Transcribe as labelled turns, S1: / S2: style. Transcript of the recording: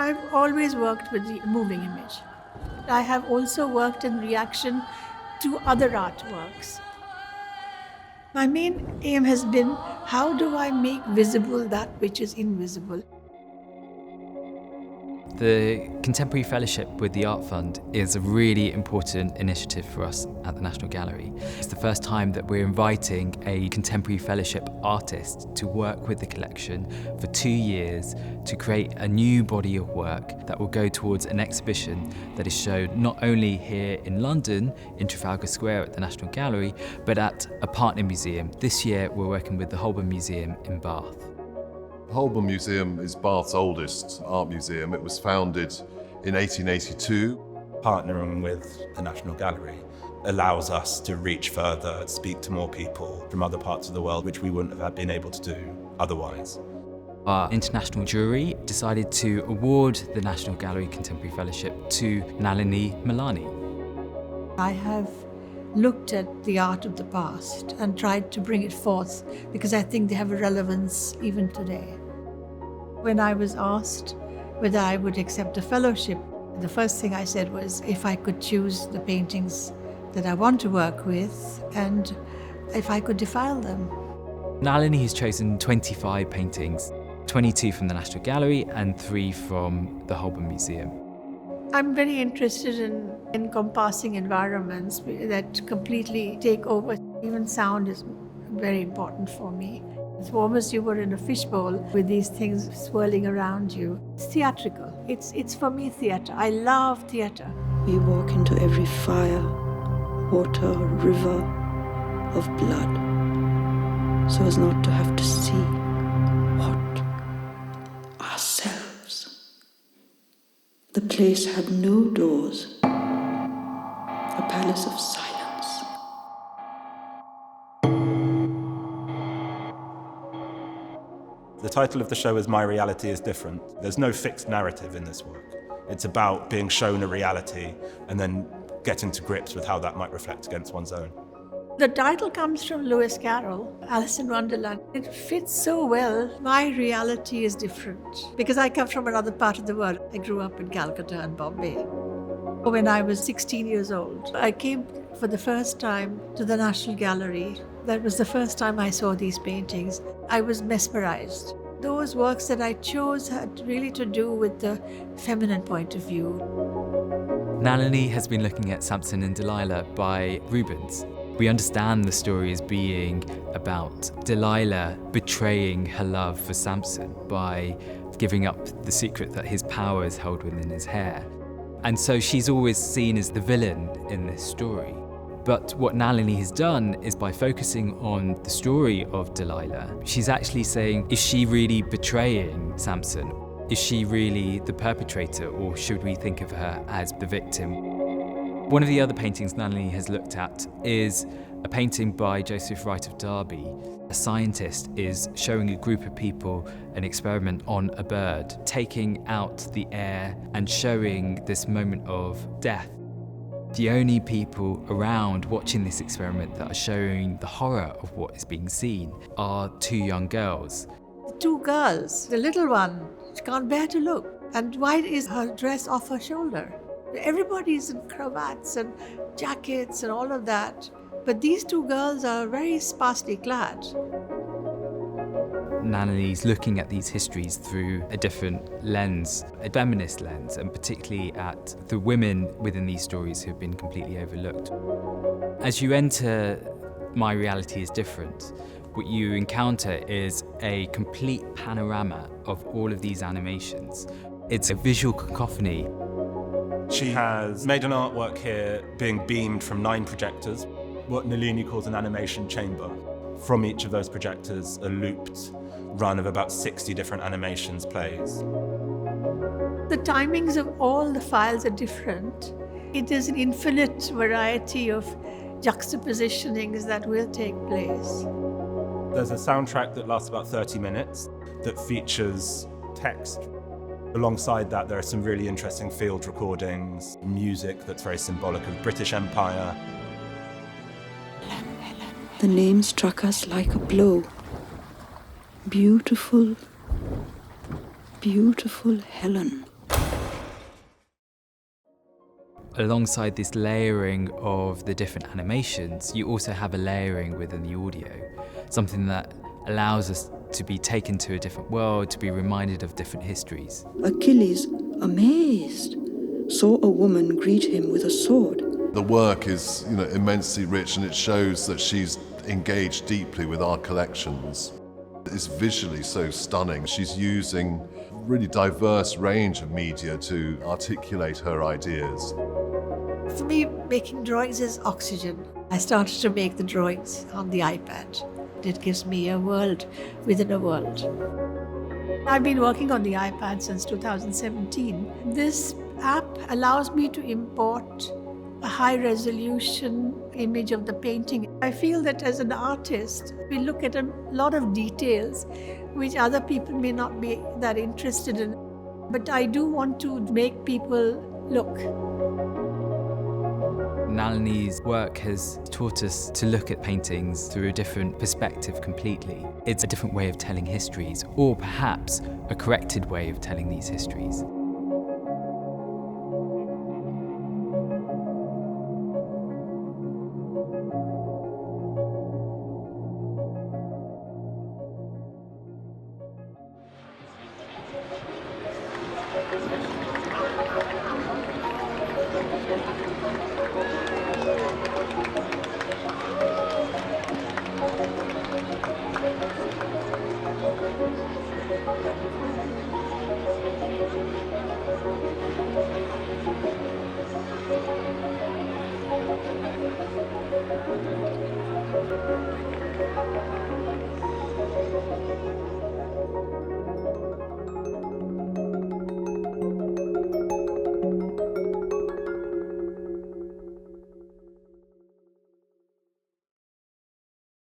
S1: I've always worked with the moving image. I have also worked in reaction to other artworks. My main aim has been, how do I make visible that which is invisible?
S2: The Contemporary Fellowship with the Art Fund is a really important initiative for us at the National Gallery. It's the first time that we're inviting a Contemporary Fellowship artist to work with the collection for 2 years to create a new body of work that will go towards an exhibition that is shown not only here in London, in Trafalgar Square at the National Gallery, but at a partner museum. This year we're working with the Holburne Museum in Bath.
S3: The Holburne Museum is Bath's oldest art museum. It was founded in 1882.
S4: Partnering with the National Gallery allows us to reach further, speak to more people from other parts of the world, which we wouldn't have been able to do otherwise.
S2: Our international jury decided to award the National Gallery Contemporary Fellowship to Nalini Malani.
S1: I have looked at the art of the past and tried to bring it forth because I think they have a relevance even today. When I was asked whether I would accept a fellowship, the first thing I said was if I could choose the paintings that I want to work with and if I could defile them.
S2: Nalini has chosen 25 paintings, 22 from the National Gallery and 3 from the Holburne Museum.
S1: I'm very interested in encompassing environments that completely take over. Even sound is very important for me. It's almost you were in a fishbowl with these things swirling around you. It's theatrical. It's for me theatre. I love theatre.
S5: We walk into every fire, water, river of blood, so as not to have to see what? Ourselves. The place had no doors, a palace of silence.
S4: The title of the show is My Reality is Different. There's no fixed narrative in this work. It's about being shown a reality and then getting to grips with how that might reflect against one's own.
S1: The title comes from Lewis Carroll, Alice in Wonderland. It fits so well. My reality is different because I come from another part of the world. I grew up in Calcutta and Bombay. When I was 16 years old, I came for the first time to the National Gallery. That was the first time I saw these paintings. I was mesmerized. Those works that I chose had really to do with the feminine point of view.
S2: Nalini has been looking at Samson and Delilah by Rubens. We understand the story as being about Delilah betraying her love for Samson by giving up the secret that his power is held within his hair. And so she's always seen as the villain in this story. But what Nalini has done is by focusing on the story of Delilah, she's actually saying, is she really betraying Samson? Is she really the perpetrator, or should we think of her as the victim? One of the other paintings Nalini has looked at is a painting by Joseph Wright of Derby. A scientist is showing a group of people an experiment on a bird, taking out the air and showing this moment of death. The only people around watching this experiment that are showing the horror of what is being seen are 2 young girls.
S1: The 2 girls, the little one, she can't bear to look. And why is her dress off her shoulder? Everybody's in cravats and jackets and all of that. But these 2 girls are very sparsely clad.
S2: Nalini's looking at these histories through a different lens, a feminist lens, and particularly at the women within these stories who have been completely overlooked. As you enter My Reality is Different, what you encounter is a complete panorama of all of these animations. It's a visual cacophony.
S4: She has made an artwork here being beamed from 9 projectors, what Nalini calls an animation chamber. From each of those projectors, a looped run of about 60 different animations plays.
S1: The timings of all the files are different. It is an infinite variety of juxtapositionings that will take place.
S4: There's a soundtrack that lasts about 30 minutes that features text. Alongside that, there are some really interesting field recordings, music that's very symbolic of British Empire.
S5: The name struck us like a blow. Beautiful, beautiful Helen.
S2: alongside this layering of the different animations, you also have a layering within the audio, something that allows us to be taken to a different world, to be reminded of different histories.
S5: Achilles, amazed, saw a woman greet him with a sword.
S3: The work is, immensely rich, and it shows that she's engaged deeply with our collections. It's visually so stunning. She's using a really diverse range of media to articulate her ideas.
S1: For me, making drawings is oxygen. I started to make the drawings on the iPad. It gives me a world within a world. I've been working on the iPad since 2017. This app allows me to import a high-resolution image of the painting. I feel that as an artist, we look at a lot of details which other people may not be that interested in. But I do want to make people look.
S2: Nalini's work has taught us to look at paintings through a different perspective completely. It's a different way of telling histories, or perhaps a corrected way of telling these histories.